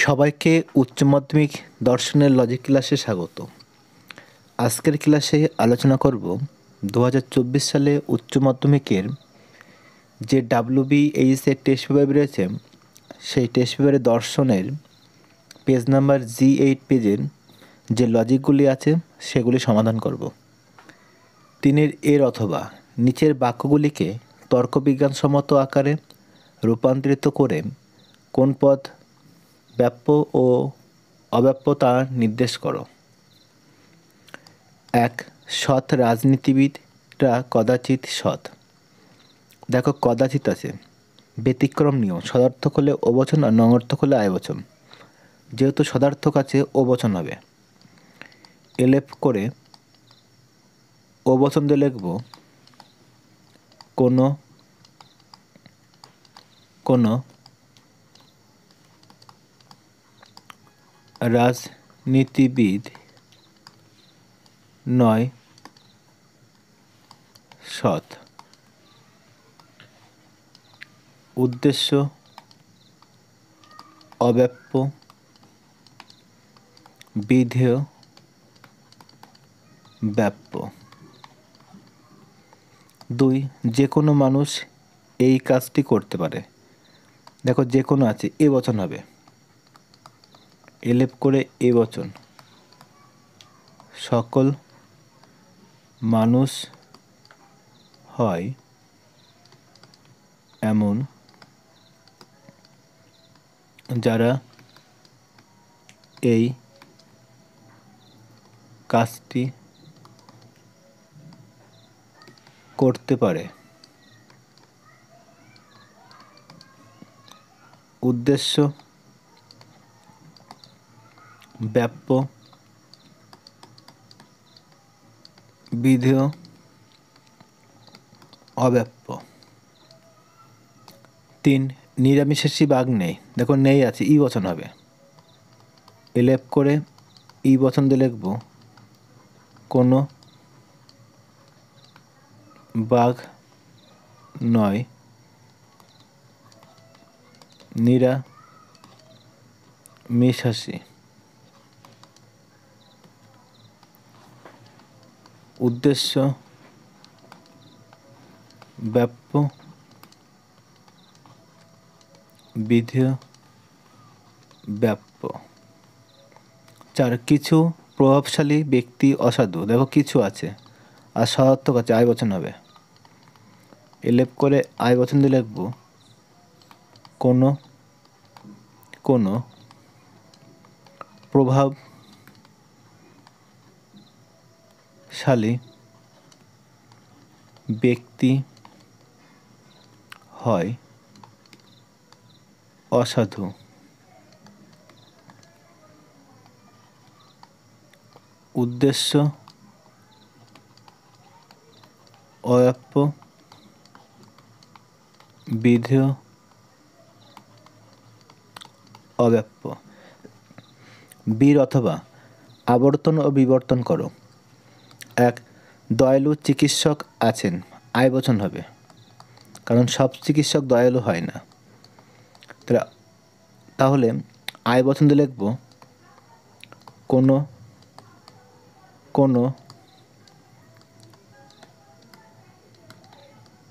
সবাইকে উচ্চ মাধ্যমিক দর্শনের লজিক ক্লাসে স্বাগত। আজকের ক্লাসে আলোচনা করব 2024 সালে উচ্চ মাধ্যমিকের যে WBHS এর টেস্ট পেপার বেরিয়েছে সেই টেস্ট পেপারে দর্শনের পেজ নাম্বার G8 পেজের যে লজিকগুলি আছে সেগুলি সমাধান করব। তিনের এর অথবা নিচের বাক্যগুলিকে তর্কবিজ্ঞানসম্মত আকারে রূপান্তরিত করে কোন পদ ব্যাপ্য ও অব্যাপ্য তা নির্দেশ করো। 1. সৎ রাজনীতিবিদরা কদাচিৎ সৎ। দেখো কদাচিৎ আছে, ব্যতিক্রম নিয়ম, সদার্থক হলে ও বচন আর নঙার্থক হলে আয় বচন। যেহেতু সদার্থক আছে ও বচন হবে। এলেপ করে ও বচন দিয়ে লিখব কোনো কোনো রাজনীতিবিদ নয় সৎ। উদ্দেশ্য অব্যাপ্য, বিধেয় ব্যাপ্য। 2. যে কোনো মানুষ এই কাজটি করতে পারে। দেখো যে কোনো আছে এ বচন হবে, এলেপ করে এ বচন। সকল মানুষ হয় এমন যারা এই কাজটি করতে পারে। উদ্দেশ্য ব্যাপ্য, বিধেয় অব্যাপ্য। 3. নিরামিষাশী বাঘ নেই। দেখো নেই আছে ই বচন হবে, এলেপ করে ই বচন দিয়ে লিখব কোনো বাঘ নয় নিরামিষাশী। উদ্দেশ্য ব্যাপ্য, বিধেয় ব্যাপ্য। 4. কিছু প্রভাবশালী ব্যক্তি অসাধু। দেখো কিছু আছে আর সদার্থক আছে আয় বচন হবে, এলেপ করে আয় বচন দিয়ে লিখব কোনো কোনো প্রভাবশালী ব্যক্তি হয় অসাধু। উদ্দেশ্য অব্যাপ্য, বিধেয় অব্যাপ্য। বীর অথবা আবর্তন ও বিবর্তন করো। 1. দয়ালু চিকিৎসক আছেন, আয় বচন হবে, কারণ সব চিকিৎসক দয়ালু হয় না। তাহলে আয় বচন দিয়ে লিখব কোনো কোনো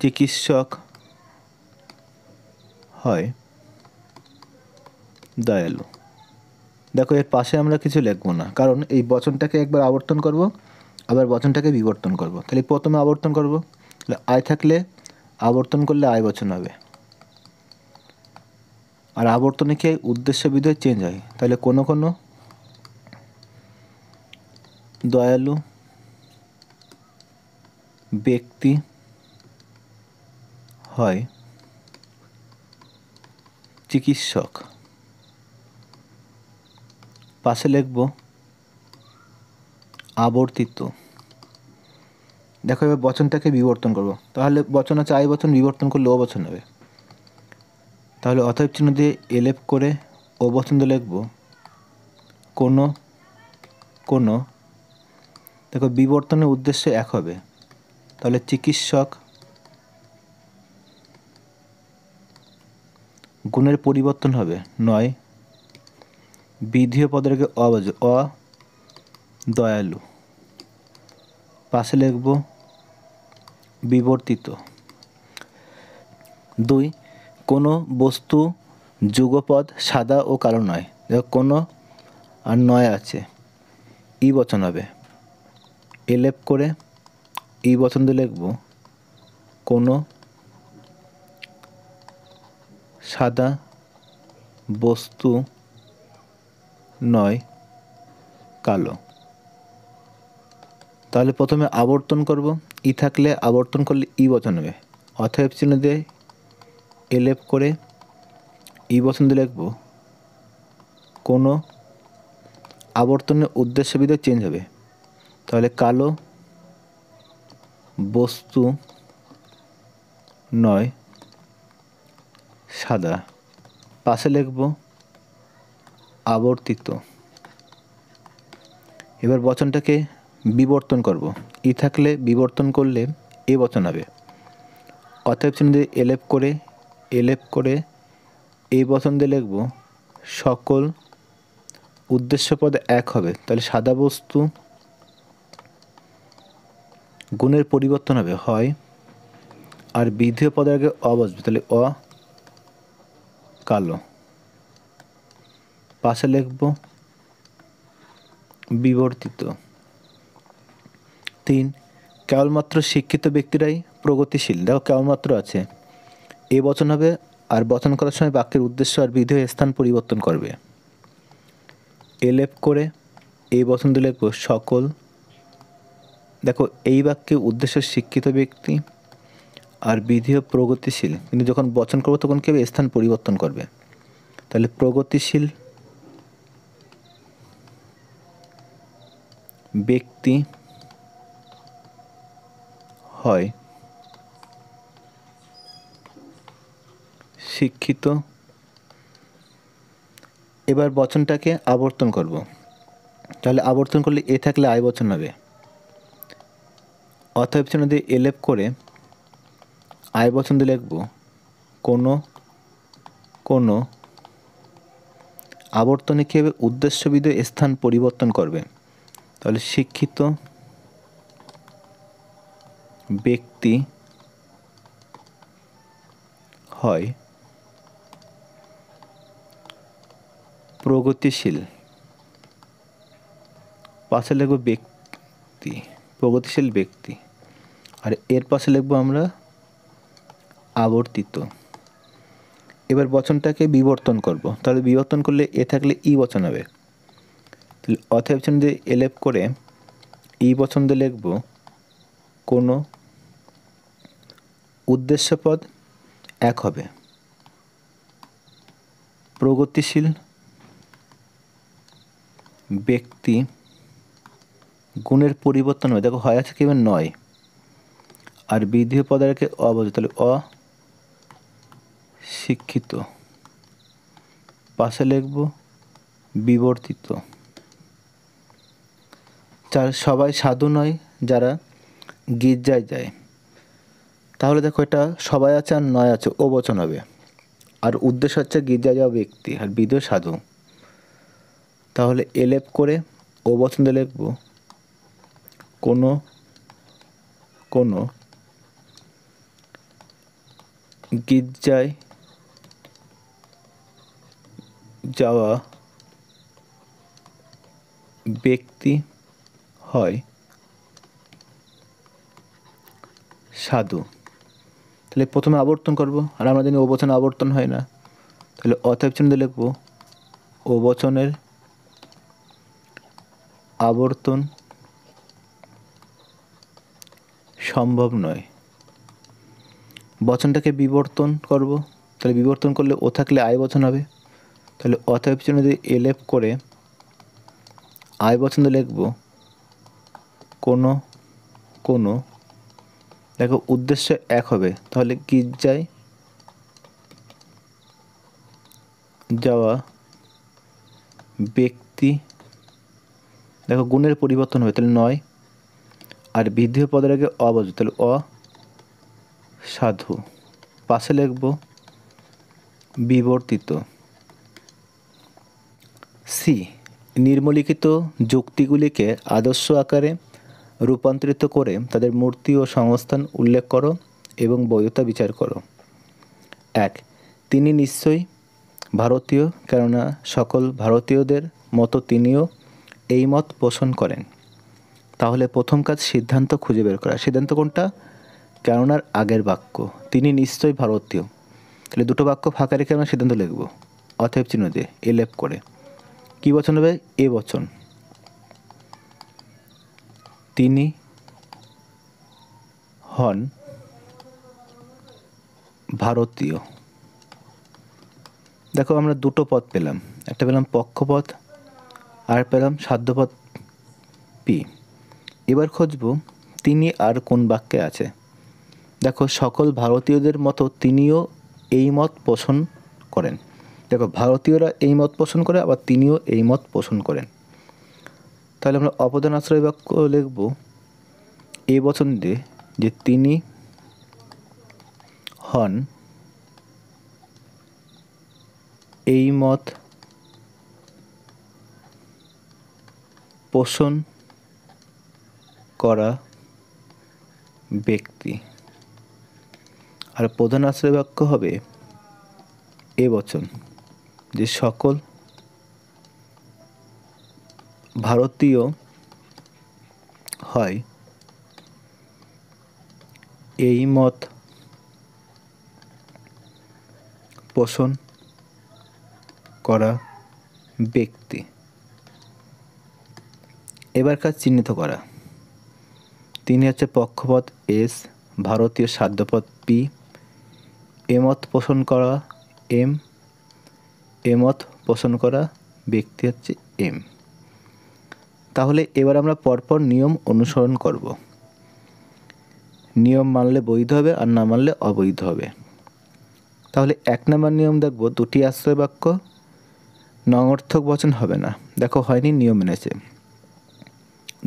চিকিৎসক হয় দয়ালু। দেখো এর পাশে আমরা কিছু লিখব না, কারণ এই বচনটাকে একবার আবর্তন করব আবার বচনটাকে বিবর্তন করব। তাহলে প্রথমে আবর্তন করব, তাহলে আয় থাকলে আবর্তন করলে আয় বচন হবে, আর আবর্তনে কি উদ্দেশ্য বিধেয় চেঞ্জ হয়। তাহলে কোনো কোনো দয়ালু ব্যক্তি হয় চিকিৎসক। পাশে লিখব আবর্তিত। দেখো এবার বচনটাকে বিবর্তন করব, তাহলে বচন আছে আয় বচন, বিবর্তন করলে ও বচন হবে। তাহলে অতএব চিহ্ন দিয়ে এলেপ করে ও বচন দিয়ে লিখব কোনো কোনো। দেখো বিবর্তনের উদ্দেশ্য এক হবে, তাহলে চিকিৎসক গুণের পরিবর্তন হবে, নয় বিধেয় পদের আগে অ বসবে, দয়ালু। পাশে লিখব বিবর্তিত। 2, কোনো বস্তু যুগপদ সাদা ও কালো নয়। দেখো কোনো আর নয় আছে, ই বচন হবে। এলেপ করে ই বচন দিয়ে লিখব কোনো সাদা বস্তু নয় কালো। তাহলে প্রথমে আবর্তন করব, ই থাকলে আবর্তন করলে ই বচন হবে। অতএব চিহ্ন দিয়ে এলেপ করে ই বচন দিয়ে লিখব কোনো আবর্তনের উদ্দেশ্যবিধে চেঞ্জ হবে। তাহলে কালো বস্তু নয় সাদা। পাশে লিখব আবর্তিত। এবার বচনটাকে বিবর্তন করব, ই থাকলে বিবর্তন করলে এ বচন হবে। অতএব চিহ্ন দিয়ে এলেপ করে এই বচন দিয়ে লিখব সকল উদ্দেশ্যপদ এক হবে। তাহলে সাদা বস্তু গুণের পরিবর্তন হবে হয়, আর বিধেয় পদের আগে অ বসবে, তাহলে কালো। পাশে লিখব বিবর্তিত। 3, কেবলমাত্র শিক্ষিত ব্যক্তিরাই প্রগতিশীল। দেখো কেবলমাত্র আছে, এ বচন হবে, আর বচন করার সময় বাক্যের উদ্দেশ্য আর বিধেয় স্থান পরিবর্তন করবে। এলেপ করে এই বচন দিয়ে লিখব সকল। দেখো এই বাক্যে উদ্দেশ্য শিক্ষিত ব্যক্তি আর বিধেয় প্রগতিশীল, কিন্তু যখন বচন করবো তখন কি হবে, স্থান পরিবর্তন করবে। তাহলে প্রগতিশীল ব্যক্তি হয় শিক্ষিত। এবার বচনটাকে আবর্তন করব, তাহলে আবর্তন করলে এ থাকলে আই বচন হবে। অতএব চিহ্ন দিয়ে এলেপ করে আই বচন দিয়ে লিখব কোনো আবর্তনে কী হবে, উদ্দেশ্যবিধ স্থান পরিবর্তন করবে। তাহলে শিক্ষিত ব্যক্তি হয় প্রগতিশীল। পাশে লিখব ব্যক্তি, প্রগতিশীল ব্যক্তি, আর এর পাশে লিখব আমরা আবর্তিত। এবার বচনটাকে বিবর্তন করব, তাহলে বিবর্তন করলে এ থাকলে ই বচন হবে। তাহলে অতএব চিহ্ন দিয়ে এলেপ করে ই বচন দিয়ে লিখব কোনো উদ্দেশ্যপদ এক হবে। প্রগতিশীল ব্যক্তি গুণের পরিবর্তন হবে। দেখো হয় আছে কি নয়, আর বিধেয় পদের আগে অ বসবে, তাহলে শিক্ষিত। পাশে লিখব বিবর্তিত। 4, সবাই সাধু নয় যারা গির্জায় যায়। তাহলে দেখো এটা সবাই আছে আর নয় আছে, ও বচন হবে, আর উদ্দেশ্য হচ্ছে গির্জায় যাওয়া ব্যক্তি, আর বিধেয় সাধু। তাহলে এলেপ করে ও বচন দিয়ে লিখব কোনো গির্জায় যাওয়া ব্যক্তি হয় সাধু। তাহলে প্রথমে আবর্তন করব, আর আমরা জানি ও বচনে আবর্তন হয় না। তাহলে অতএব চিহ্ন দিয়ে লিখব ও বচনের আবর্তন সম্ভব নয়। বচনটাকে বিবর্তন করব, তাহলে বিবর্তন করলে ও থাকলে আই বচন হবে। তাহলে অতএব চিহ্ন দিয়ে এলেপ করে আই বচন দিয়ে লিখব কোনো দেখো উদ্দেশ্য এক হবে, তাহলে গির্জায় যাওয়া ব্যক্তি, দেখো গুণের পরিবর্তন হবে, তাহলে নয়, আর বিধেয় পদের আগে অ বসবে, তাহলে সাধু। পাশে লিখব বিবর্তিত। C, সি, নিম্নলিখিত যুক্তিগুলিকে আদর্শ আকারে রূপান্তরিত করে তাদের মূর্তি ও সংস্থান উল্লেখ করো এবং বৈধতা বিচার করো। 1. তিনি নিশ্চয়ই ভারতীয়, কেননা সকল ভারতীয়দের মতো তিনিও এই মত পোষণ করেন। তাহলে প্রথম কাজ সিদ্ধান্ত খুঁজে বের করা। সিদ্ধান্ত কোনটা? কেননার আগের বাক্য, তিনি নিশ্চয়ই ভারতীয়। তাহলে দুটো বাক্য ফাঁকা রেখে আমরা সিদ্ধান্ত লিখব অতএব চিহ্ন দিয়ে এলেপ করে। কী বচন হবে? এ বচন। তিনি হন ভারতীয়। দেখো আমরা দুটো পদ পেলাম, একটা পেলাম পক্ষপদ আর পেলাম সাধ্যপদ পি। এবার খুঁজব তিনি আর কোন বাক্যে আছে। দেখো সকল ভারতীয়দের মতো তিনিও এই মত পোষণ করেন। দেখো ভারতীয়রা এই মত পোষণ করে, আবার তিনিও এই মত পোষণ করেন। তাহলে আমরা অপদান আশ্রয় বাক্য লিখব এই বচন দিয়ে যে তিনি হন এই মত পোষণ করা ব্যক্তি। আর প্রধান আশ্রয় বাক্য হবে এ বচন যে সকল ভারতীয় হয় এই মত পোষণ করা ব্যক্তি। এবার কাজ চিহ্নিত করা। তিনি হচ্ছে পক্ষপদ এস, ভারতীয় সাধ্যপদ পি, এমত পোষণ করা এম, এমত পোষণ করা ব্যক্তি হচ্ছে এম। তাহলে এবার আমরা পরপর নিয়ম অনুসরণ করব। নিয়ম মানলে বৈধ হবে আর না মানলে অবৈধ হবে। তাহলে 1 নম্বর নিয়ম দেখব, দুটি আশ্রয় বাক্য নঙর্থক বচন হবে না। দেখো হয়নি, নিয়ম মেনেছে।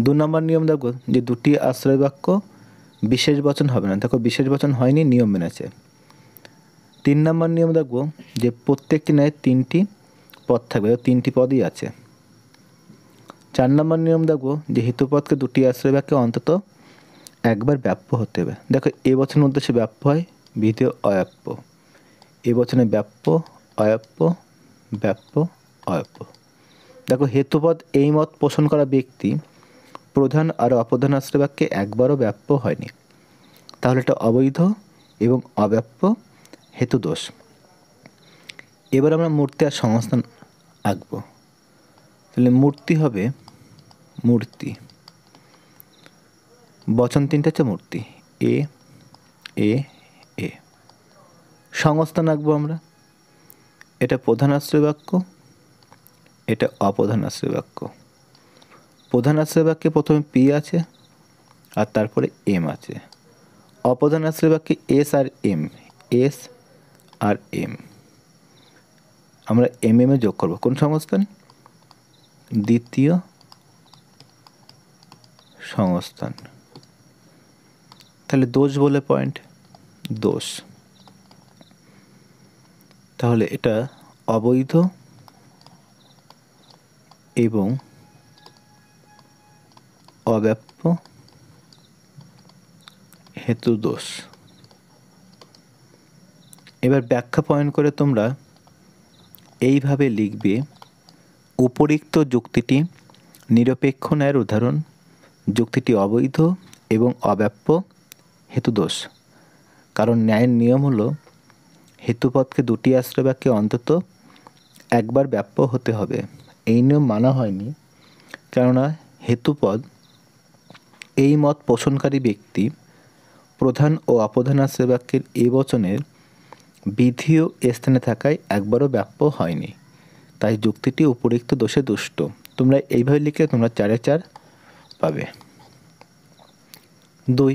2 নম্বর নিয়ম দেখব যে দুটি আশ্রয় বাক্য বিশেষ বচন হবে না। দেখো বিশেষ বচন হয়নি, নিয়ম মেনেছে। 3 নম্বর নিয়ম দেখব যে প্রত্যেকটি ন্যায় 3টি পদ থাকবে, 3টি পদই আছে। 4 নম্বর নিয়ম দেখব যে হেতুপদকে দুটি আশ্রয় বাক্যে অন্তত একবার ব্যাপ্য হতে হবে। দেখো এ বচনের উদ্দেশ্যে ব্যাপ্য হয়, বিধেয় অব্যাপ্য। এ বচনে ব্যাপ্য, অব্যাপ্য, ব্যাপ্য, অব্যাপ্য। দেখো হেতুপদ এই মত পোষণ করা ব্যক্তি প্রধান আর অপ্রধান আশ্রয় বাক্যে একবারও ব্যাপ্য হয়নি। তাহলে এটা অবৈধ এবং অব্যাপ্য হেতু দোষ। এবার আমরা মূর্তি আর সংস্থান আঁকব। তাহলে মূর্তি হবে মূর্তি, বচন 3টা হচ্ছে মূর্তি, এ এ এ। সংস্থান আঁকবো আমরা, এটা প্রধান আশ্রয় বাক্য, এটা অপ্রধান আশ্রয় বাক্য। প্রধান আশ্রয় বাক্যে প্রথমে পি আছে আর তারপরে এম আছে। অপ্রধান আশ্রয় বাক্যে S R M, S R M. আমরা এম এম এ যোগ করব কোন সংস্থান? দ্বিতীয় সংস্থান। তাহলে দোষ বলে পয়েন্ট, দোষ। তাহলে এটা অবৈধ এবং অব্যাপ্য হেতু দোষ। এবার ব্যাখ্যা পয়েন্ট করে তোমরা এইভাবে লিখবে, উপরিক্ত যুক্তিটি নিরপেক্ষ ন্যায়ের উদাহরণ। যুক্তিটি অবৈধ এবং অব্যাপ্য হেতুদোষ, কারণ ন্যায়ের নিয়ম হলো হেতুপদকে দুটি আশ্রয় বাক্যে অন্তত একবার ব্যাপ্য হতে হবে। এই নিয়ম মানা হয়নি, কেননা হেতুপদ এই মত পোষণকারী ব্যক্তি প্রধান ও অপ্রধান আশ্রয় বাক্যের এই বচনের বিধিও স্থানে থাকায় একবারও ব্যাপ্য হয়নি। তাই যুক্তিটি উপরিক্ত দোষে দুষ্ট। তোমরা এইভাবে লিখলে তোমরা 4-এ 4 পাবে। 2,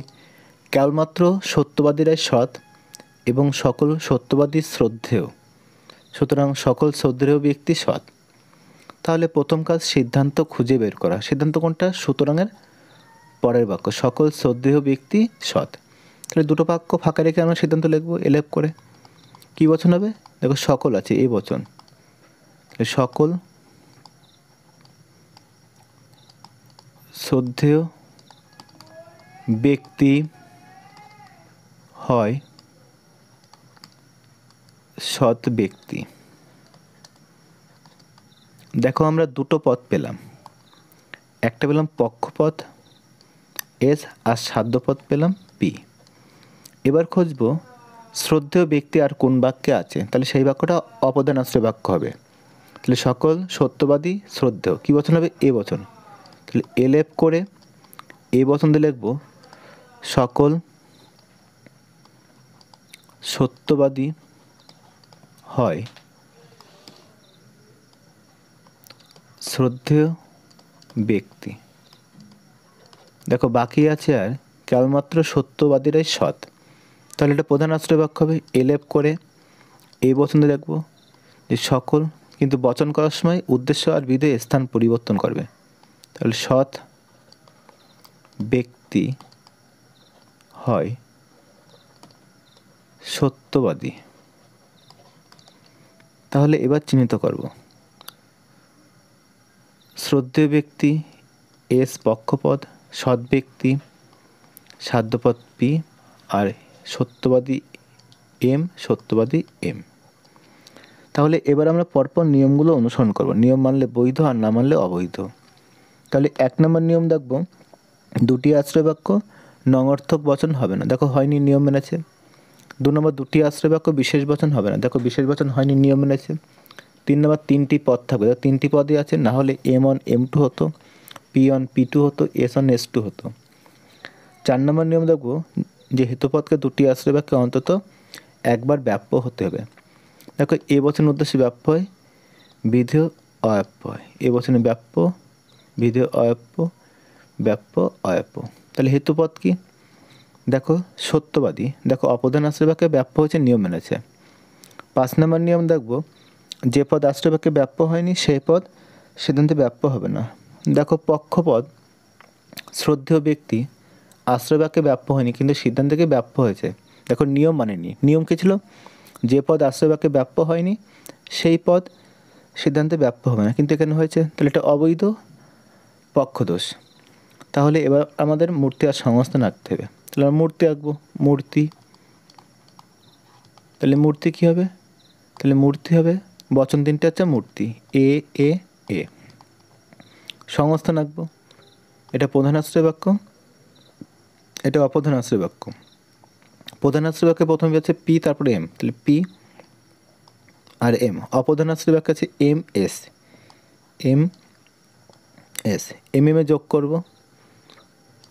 কেবলমাত্র সত্যবাদীরাই সৎ এবং সকল সত্যবাদী শ্রদ্ধেয়, সুতরাং সকল শ্রদ্ধেয় ব্যক্তি সৎ। তাহলে প্রথম কাজ সিদ্ধান্ত খুঁজে বের করা। সিদ্ধান্ত কোনটা? সুতরাংয়ের পরের বাক্য, সকল শ্রদ্ধেয় ব্যক্তি সৎ। তাহলে দুটো বাক্য ফাঁকা রেখে আমরা সিদ্ধান্ত লিখবো এলেপ করে। কী বচন হবে? দেখো সকল আছে, এই বচন। সকল শ্রদ্ধেয় ব্যক্তি হয় সৎ ব্যক্তি। দেখো আমরা দুটো পদ পেলাম, একটা পেলাম পক্ষপদ এস আর সাধ্যপদ পেলাম পি। এবার খুঁজবো শ্রদ্ধেয় ব্যক্তি আর কোন বাক্যে আছে, তাহলে সেই বাক্যটা অপদানাশ্রয় বাক্য হবে। তাহলে সকল সত্যবাদী শ্রদ্ধেয় কী বচন হবে? এ বচন। তাহলে এলেপ করে এ বচন দিয়ে লিখব সকল সত্যবাদী হয় শ্রদ্ধেয় ব্যক্তি। দেখো বাকি আছে আর কেবলমাত্র সত্যবাদীরাই সৎ, তাহলে এটা প্রধান আশ্রয় বাক্য হবে। এলেপ করে এই বচন দিয়ে লিখব যে সকল, কিন্তু বচন করার সময় উদ্দেশ্য আর বিধেয় স্থান পরিবর্তন করবে। তাহলে সৎ ব্যক্তি হয় সত্যবাদী। তাহলে এবার চিহ্নিত করব শ্রদ্ধেয় ব্যক্তি এস পক্ষপদ, সৎ ব্যক্তি সাধ্যপদ পি, আর সত্যবাদী সত্যবাদী এম। তাহলে এবার আমরা পরপর নিয়মগুলো অনুসরণ করব। নিয়ম মানলে বৈধ আর না মানলে অবৈধ। তাহলে 1 নম্বর নিয়ম দেখব, দুটি আশ্রয় বাক্য নঙর্থক বচন হবে না। দেখো হয়নি, নিয়ম মেনেছে। 2 নম্বর দুটি আশ্রয় বাক্য বিশেষ বচন হবে না। দেখো বিশেষ বচন হয়নি, নিয়ম মেনেছে। 3 নম্বর 3টি পদ থাকবে, দেখো 3টি পদই আছে, না হলে M1 M2 হতো, P1 P2 হতো, S1 S2 হতো। 4 নম্বর নিয়ম দেখব যে হেতুপদকে দুটি আশ্রয় বাক্যে অন্তত একবার ব্যাপ্য হতে হবে। দেখো এ বচন উদ্দেশ্যে ব্যাপ্য হয়, বিধেয় অব্যাপ্য হয়। এ বচনে ব্যাপ্য, বিধেয় অব্যাপ্য, ব্যাপ্য অব্যাপ্য। তাহলে হেতুপদ কি? দেখো সত্যবাদী, দেখো অপ্রধান আশ্রয় বাক্যে ব্যাপ্য হয়েছে, নিয়ম মেনেছে। 5 নম্বর নিয়ম দেখব যে পদ আশ্রয় বাক্যে ব্যাপ্য হয়নি সেই পদ সিদ্ধান্তে ব্যাপ্য হবে না। দেখো পক্ষপদ শ্রদ্ধেয় ব্যক্তি আশ্রয় বাক্যে ব্যাপ্য হয়নি কিন্তু সিদ্ধান্ত থেকে ব্যাপ্য হয়েছে। দেখো নিয়ম মানেনি। নিয়ম কী ছিল? যে পদ আশ্রয় বাক্যে ব্যাপ্য হয়নি সেই পদ সিদ্ধান্তে ব্যাপ্য হবে না, কিন্তু এখানে হয়েছে, তাহলে এটা অবৈধ পক্ষদোষ। তাহলে এবার আমাদের মূর্তি আর সংস্থান আঁকতে হবে। তাহলে আমরা মূর্তি আঁকবো, মূর্তি। তাহলে মূর্তি কী হবে? তাহলে মূর্তি হবে বচন 3টে হচ্ছে মূর্তি, এ এ এ। সংস্থান আঁকবো, এটা প্রধান আশ্রয় বাক্য, এটা অপ্রধান আশ্রয় বাক্য। প্রধান আশ্রয় বাক্যে প্রথমে আছে পি, তারপরে এম, তাহলে পি আর এম। অপ্রধান আশ্রয় বাক্য আছে M S, M S. M M এ যোগ করব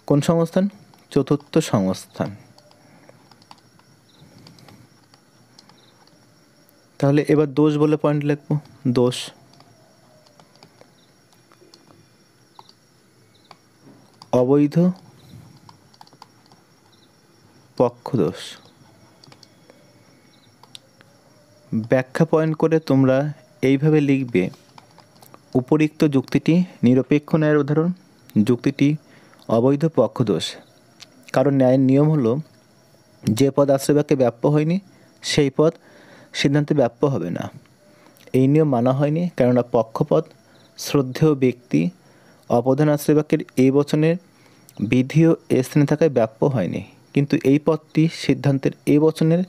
কোন সংস্থান? চতুর্থ সংস্থান। তাহলে এবার দোষ বলে পয়েন্ট লিখব, দোষ। অবৈধ পক্ষদোষ। ব্যাখ্যা পয়েন্ট করে তোমরা এইভাবে লিখবে, উপরিক্ত যুক্তিটি নিরপেক্ষ ন্যায়ের উদাহরণ, যুক্তিটি অবৈধ পক্ষদোষ। কারণ ন্যায়ের নিয়ম হলো যে পদ আশ্রয় বাক্যে ব্যাপ্য হয়নি সেই পদ সিদ্ধান্তে ব্যাপ্য হবে না। এই নিয়ম মানা হয়নি কেননা পক্ষপদ শ্রদ্ধেয় ব্যক্তি অপ্রধান আশ্রয় বাক্যের এই বচনের বিধিও এ স্থানে থাকায় ব্যাপ্য হয়নি, কিন্তু এই পদটি সিদ্ধান্তের এই বচনের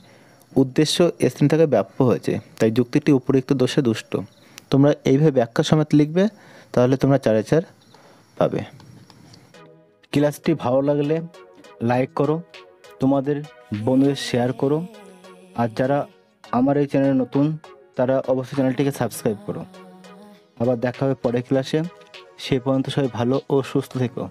উদ্দেশ্য এ স্থানে থাকায় ব্যাপ্য হয়েছে, তাই যুক্তিটি উপরিক্ত দোষে দুষ্ট। তোমরা এইভাবে ব্যাখ্যা সমেত লিখবে, তাহলে তোমরা 4-এ 4 পাবে। ক্লাসটি ভালো লাগলে লাইক করো, তোমাদের বন্ধুদের শেয়ার করো, আর যারা আমার এই চ্যানেলে নতুন তারা অবশ্যই চ্যানেলটিকে সাবস্ক্রাইব করো। আবার দেখা হবে পরের ক্লাসে। সে পর্যন্ত সবাই ভালো ও সুস্থ থেকো।